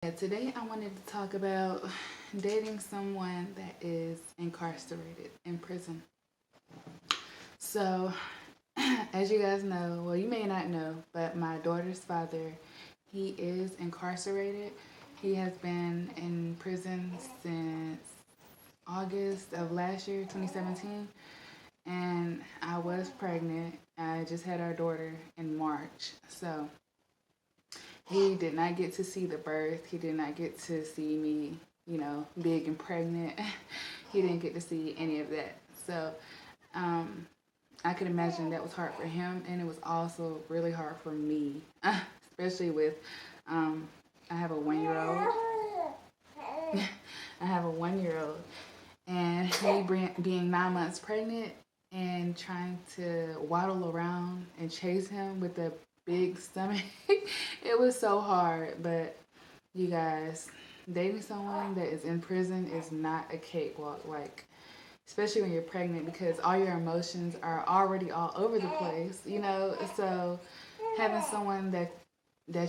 Yeah, today I wanted to talk about dating someone that is incarcerated in prison. So, as you guys know, well, you may not know, but my daughter's father, he is incarcerated. He has been in prison since August of last year, 2017, and I was pregnant. I just had our daughter in March. So, he did not get to see the birth. He did not get to see me, big and pregnant. He didn't get to see any of that. So um, I could imagine that was hard for him, and it was also really hard for me, especially with I have a 1 year old. I have a 1 year old, and he being 9 months pregnant and trying to waddle around and chase him with a big stomach. It was so hard, but you guys, dating someone that is in prison is not a cakewalk. Like, especially when you're pregnant, because all your emotions are already all over the place. So having someone that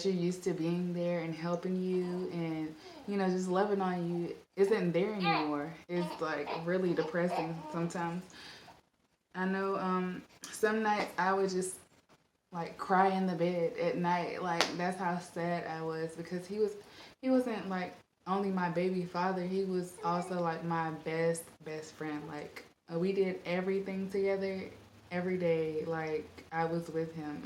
you're used to being there and helping you and just loving on you isn't there anymore. It's like really depressing sometimes. I know some nights I would just like cry in the bed at night. Like that's how sad I was, because he wasn't like only my baby father. He was also like my best friend. Like we did everything together every day. Like I was with him,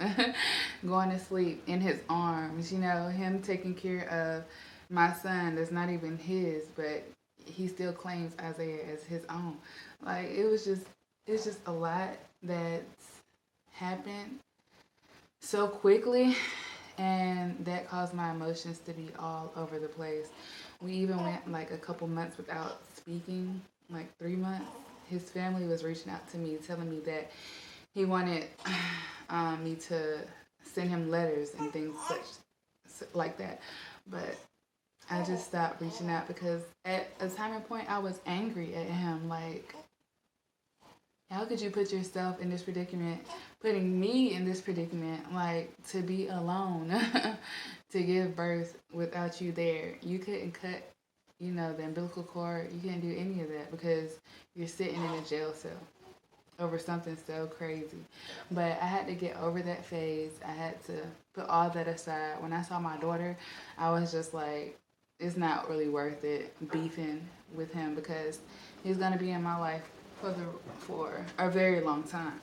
going to sleep in his arms. Him taking care of my son that's not even his, but he still claims Isaiah as his own. Like it's just a lot that's happened so quickly, and that caused my emotions to be all over the place. We even went like a couple months without speaking, like 3 months. His family was reaching out to me, telling me that he wanted me to send him letters and things like that. But I just stopped reaching out because at a time and point I was angry at him. Like, how could you put yourself in this predicament, putting me in this predicament, like to be alone, to give birth without you there? You couldn't cut, the umbilical cord. You can't do any of that because you're sitting in a jail cell over something so crazy. But I had to get over that phase. I had to put all that aside. When I saw my daughter, I was just like, it's not really worth it beefing with him because he's gonna be in my life for a very long time.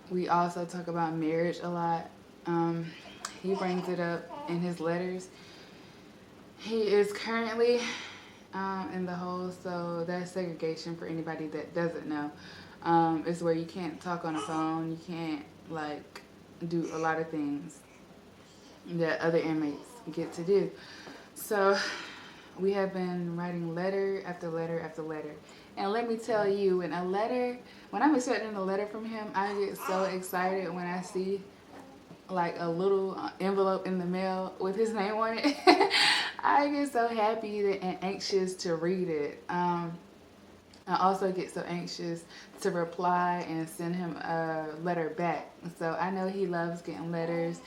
We also talk about marriage a lot. He brings it up in his letters. He is currently in the hole, so that's segregation for anybody that doesn't know. It's where you can't talk on the phone, you can't like do a lot of things that other inmates get to do. So we have been writing letter after letter after letter. And let me tell you, when I'm expecting a letter from him, I get so excited when I see like a little envelope in the mail with his name on it. I get so happy and anxious to read it. I also get so anxious to reply and send him a letter back. So I know he loves getting letters.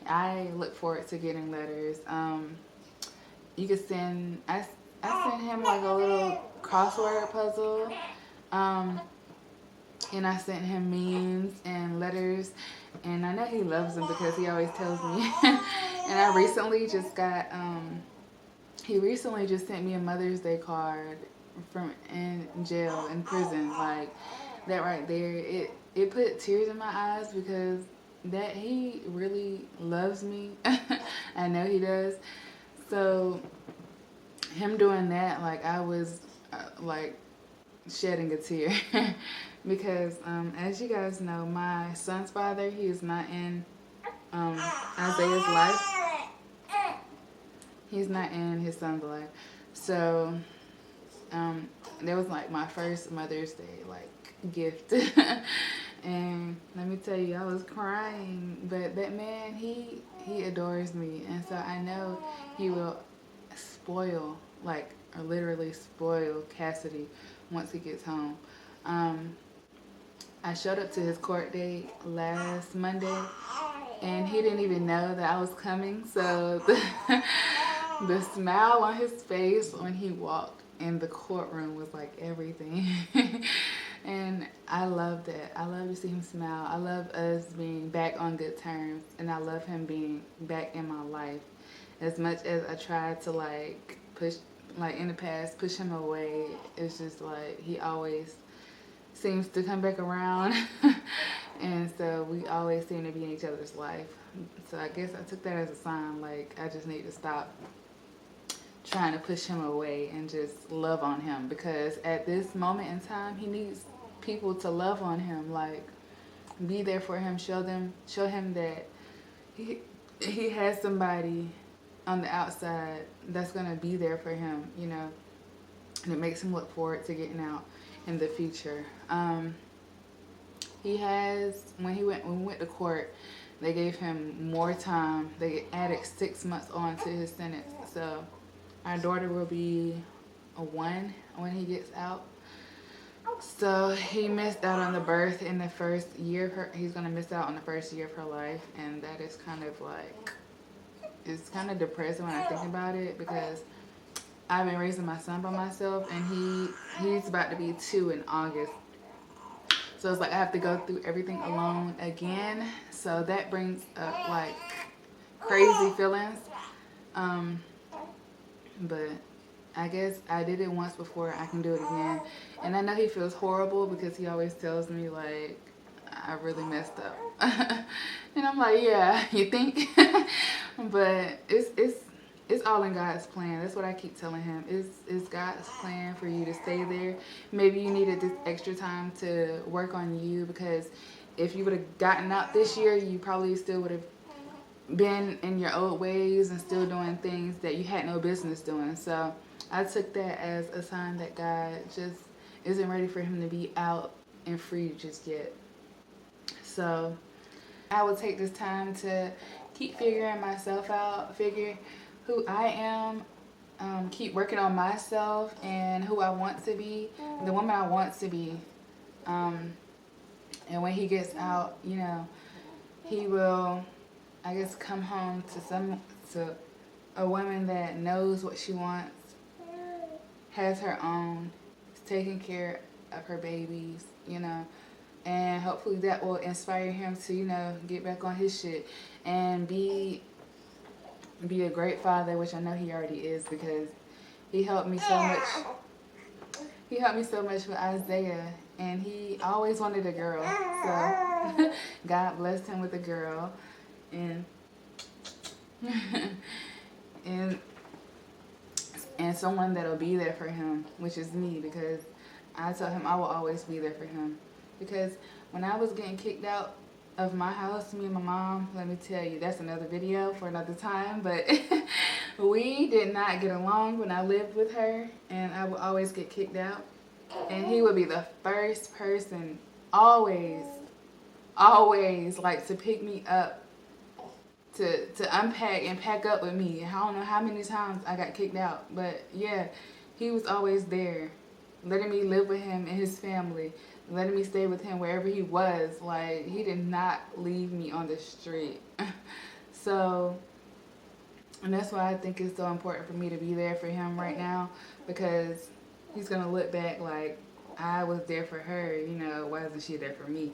I look forward to getting letters. You could send, I sent him like a little crossword puzzle. Um, and I sent him memes and letters, and I know he loves them because he always tells me. And I recently just got, he recently just sent me a Mother's Day card from in jail, in prison. Like that right there, it put tears in my eyes because that he really loves me. I know he does. So him doing that, like I was like shedding a tear because as you guys know, my son's father, he is not in Isaiah's life. He's not in his son's life. So that was like my first Mother's Day like gift. And let me tell you, I was crying, but that man, he adores me, and so I know he will spoil, like, or literally spoil Cassidy once he gets home. I showed up to his court date last Monday, and he didn't even know that I was coming. So the smile on his face when he walked in the courtroom was like everything. And I love that. I love to see him smile. I love us being back on good terms, and I love him being back in my life. As much as I tried to like push, like in the past, push him away, it's just like he always seems to come back around. And so we always seem to be in each other's life. So I guess I took that as a sign, like I just need to stop trying to push him away and just love on him, because at this moment in time he needs people to love on him, like be there for him, show him that he has somebody on the outside that's gonna be there for him, you know, and it makes him look forward to getting out in the future. He has, when we went to court, they gave him more time. They added 6 months on to his sentence. So our daughter will be a 1 when he gets out. So he missed out on the birth in the first year of her, he's gonna miss out on the first year of her life, and that is kind of like, it's kind of depressing when I think about it, because I've been raising my son by myself, and he's about to be 2 in August. So it's like I have to go through everything alone again. So that brings up like crazy feelings. But I guess I did it once before, I can do it again. And I know he feels horrible because he always tells me like, I really messed up. And I'm like, yeah, you think? But it's all in God's plan. That's what I keep telling him. It's God's plan for you to stay there. Maybe you needed this extra time to work on you, because if you would have gotten out this year, you probably still would have been in your old ways and still doing things that you had no business doing. So I took that as a sign that God just isn't ready for him to be out and free just yet. So I will take this time to keep figuring myself out, figure who I am, keep working on myself and who I want to be, the woman I want to be. And when he gets out, you know, he will, I guess, come home to a woman that knows what she wants, has her own, is taking care of her babies, you know, and hopefully that will inspire him to, you know, get back on his shit and be a great father, which I know he already is, because he helped me so much. He helped me so much with Isaiah, and he always wanted a girl. So God blessed him with a girl, and and someone that'll be there for him, which is me, because I told him I will always be there for him. Because when I was getting kicked out of my house, me and my mom, let me tell you, that's another video for another time, but we did not get along when I lived with her, and I would always get kicked out. And he would be the first person, always, like, to pick me up, to unpack and pack up with me. I don't know how many times I got kicked out, but yeah, he was always there, letting me live with him and his family, letting me stay with him wherever he was. Like, he did not leave me on the street. So, and that's why I think it's so important for me to be there for him right now, because he's going to look back like, I was there for her, you know, why isn't she there for me?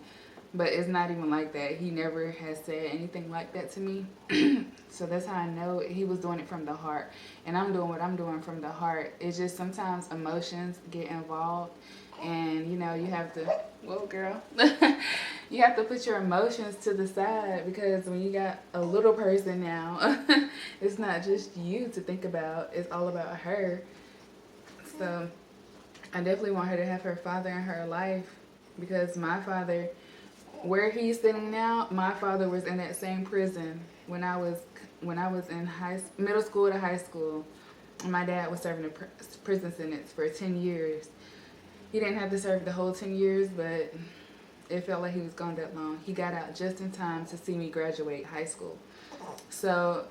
But it's not even like that. He never has said anything like that to me. So that's how I know he was doing it from the heart. And I'm doing what I'm doing from the heart. It's just sometimes emotions get involved. And, you know, you have to, whoa, girl. You have to put your emotions to the side, because when you got a little person now, it's not just you to think about. It's all about her. So I definitely want her to have her father in her life, because my father, where he's sitting now, my father was in that same prison when I was in middle school to high school. My dad was serving a prison sentence for 10 years. He didn't have to serve the whole 10 years, but it felt like he was gone that long. He got out just in time to see me graduate high school. So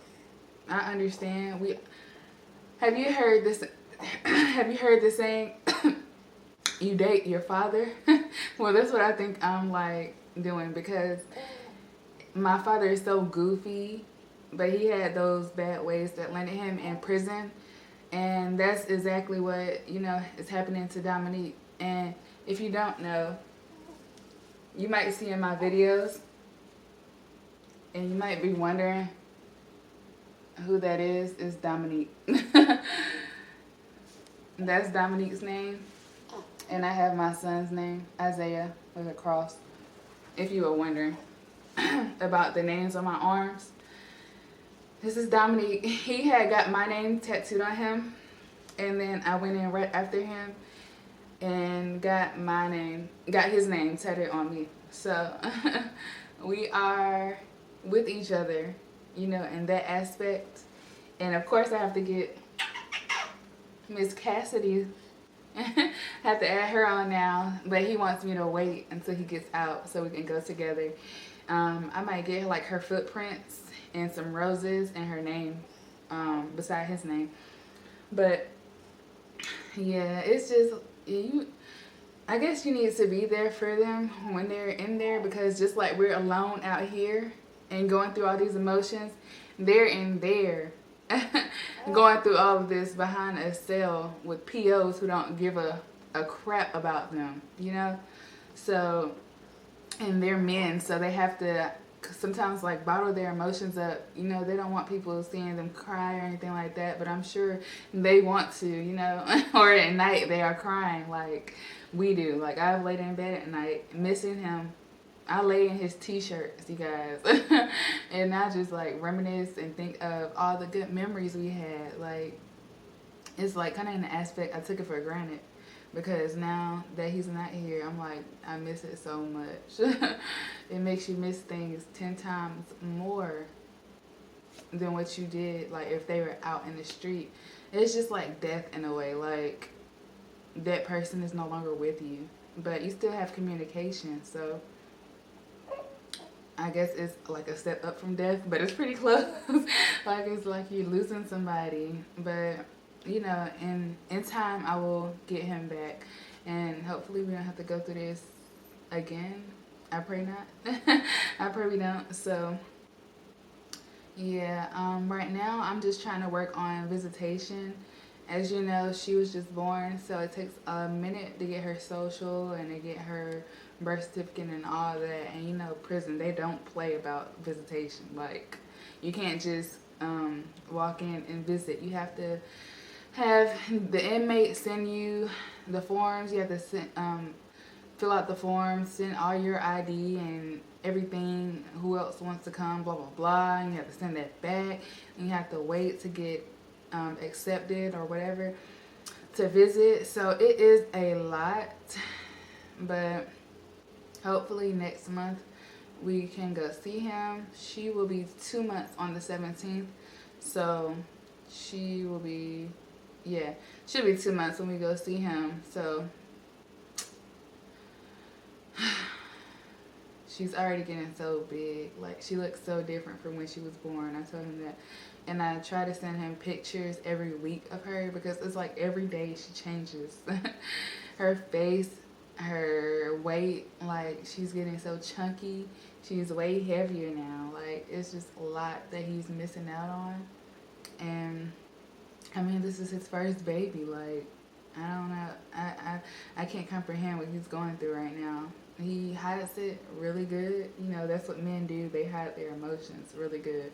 I understand. Have you heard this? Have you heard the saying, you date your father? Well, that's what I think I'm like doing, because my father is so goofy, but he had those bad ways that landed him in prison. And that's exactly what, you know, is happening to Dominique. And if you don't know, you might see in my videos, and you might be wondering who that is Dominique. That's Dominique's name. And I have my son's name, Isaiah, with a cross. If you were wondering about the names on my arms. This is Dominique. He had got my name tattooed on him. And then I went in right after him and got his name tattooed on me. So we are with each other, you know, in that aspect. And of course I have to get Miss Cassidy. Have to add her on now, but he wants me to wait until he gets out so we can go together. I might get like her footprints and some roses and her name beside his name. But yeah, it's just I guess you need to be there for them when they're in there, because just like we're alone out here and going through all these emotions, they're in there going through all of this behind a cell with POs who don't give a crap about them, you know? So, and they're men, so they have to sometimes like bottle their emotions up. You know, they don't want people seeing them cry or anything like that, but I'm sure they want to, you know? Or at night they are crying like we do. Like I've laid in bed at night missing him. I lay in his t-shirts, you guys. And I just like reminisce and think of all the good memories we had. Like, it's like kind of in the aspect I took it for granted, because now that he's not here, I'm like, I miss it so much. It makes you miss things 10 times more than what you did, like if they were out in the street. It's just like death in a way. Like that person is no longer with you, but you still have communication. So I guess it's like a step up from death, but it's pretty close. Like it's like you're losing somebody. But you know, in time I will get him back, and hopefully we don't have to go through this again. I pray not. I pray we don't. So yeah, right now I'm just trying to work on visitation. As you know, she was just born, so it takes a minute to get her social and to get her birth certificate and all that. And you know, prison, they don't play about visitation. Like, you can't just walk in and visit. You have to have the inmate send you the forms. You have to send, fill out the forms, send all your ID and everything, who else wants to come, blah, blah, blah. And you have to send that back. And you have to wait to get accepted or whatever to visit. So it is a lot, but hopefully next month we can go see him. She will be 2 months on the 17th, so she will be, yeah, she'll be 2 months when we go see him. So she's already getting so big. Like, she looks so different from when she was born. I told him that. And I try to send him pictures every week of her, because it's like every day she changes. Her face, her weight, like she's getting so chunky. She's way heavier now. Like, it's just a lot that he's missing out on. And I mean, this is his first baby. Like, I don't know. I can't comprehend what he's going through right now. He hides it really good. You know, that's what men do. They hide their emotions really good.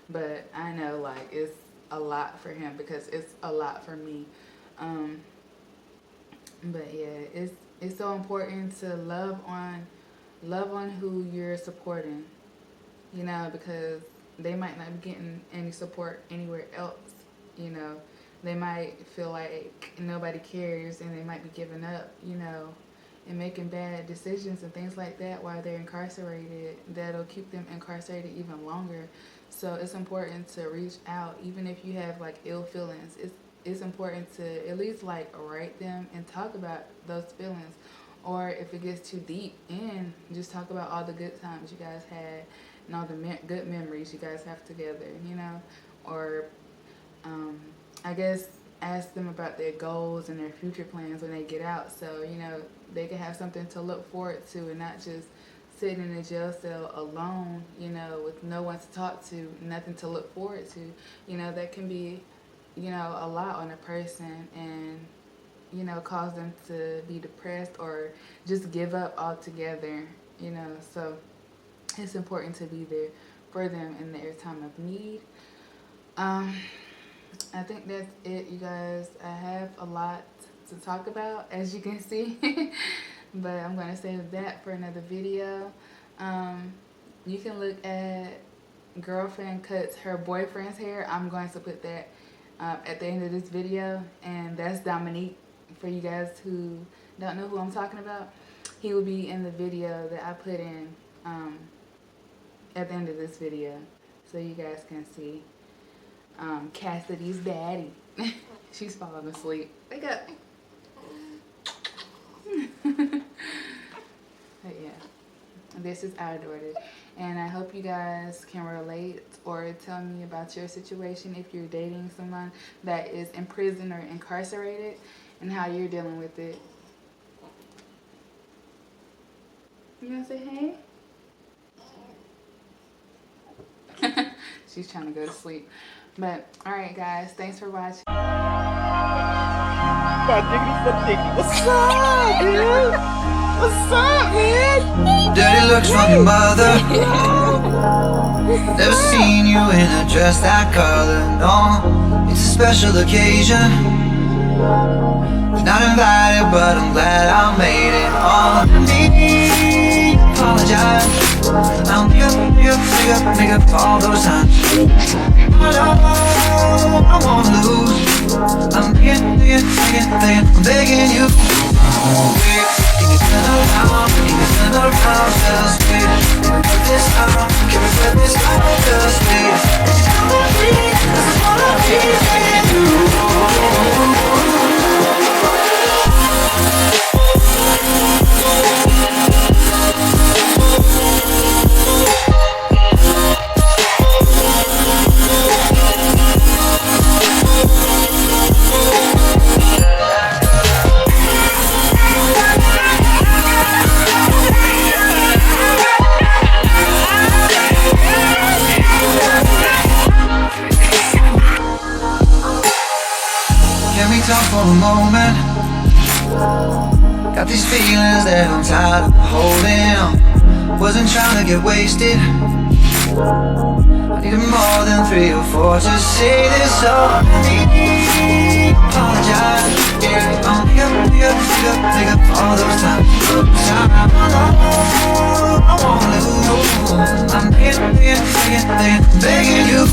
But I know, like, it's a lot for him, because it's a lot for me. But yeah, it's so important to love on who you're supporting. You know, because they might not be getting any support anywhere else. You know, they might feel like nobody cares, and they might be giving up. You know, and making bad decisions and things like that while they're incarcerated, that'll keep them incarcerated even longer. So it's important to reach out, even if you have like ill feelings. It's important to at least like write them and talk about those feelings. Or if it gets too deep in, just talk about all the good times you guys had and all the good memories you guys have together, you know. Or I guess ask them about their goals and their future plans when they get out, so you know they can have something to look forward to and not just sitting in a jail cell alone, you know, with no one to talk to, nothing to look forward to, you know, that can be, you know, a lot on a person and, you know, cause them to be depressed or just give up altogether, you know. So it's important to be there for them in their time of need. I think that's it, you guys. I have a lot to talk about, as you can see, but I'm going to save that for another video. You can look at girlfriend cuts her boyfriend's hair. I'm going to put that at the end of this video, and that's Dominique. For you guys who don't know who I'm talking about, he will be in the video that I put in at the end of this video, so you guys can see Cassidy's daddy. She's falling asleep. Wake up. But yeah, this is our daughter, and I hope you guys can relate or tell me about your situation if you're dating someone that is in prison or incarcerated and how you're dealing with it. You gonna say hey? She's trying to go to sleep. But alright guys, thanks for watching. What's up, dude? What's up, man? Dirty looks from your mother. Never seen you in a dress that color, no. It's a special occasion. Not invited, but I'm glad I made it on me. Apologize. I'll make up all those times. I know I won't lose. I'm begging you. Can you turn around? Can you turn around? Just wait. Can we put this out? Can we put this out? Just wait. This is what I feel like you do. Talk for a moment. Got these feelings that I'm tired of holding on. Wasn't trying to get wasted. I needed more than 3 or 4 to say this all. Apologize. Yeah, I'll make up all those times. I won't lose. I'm begging you.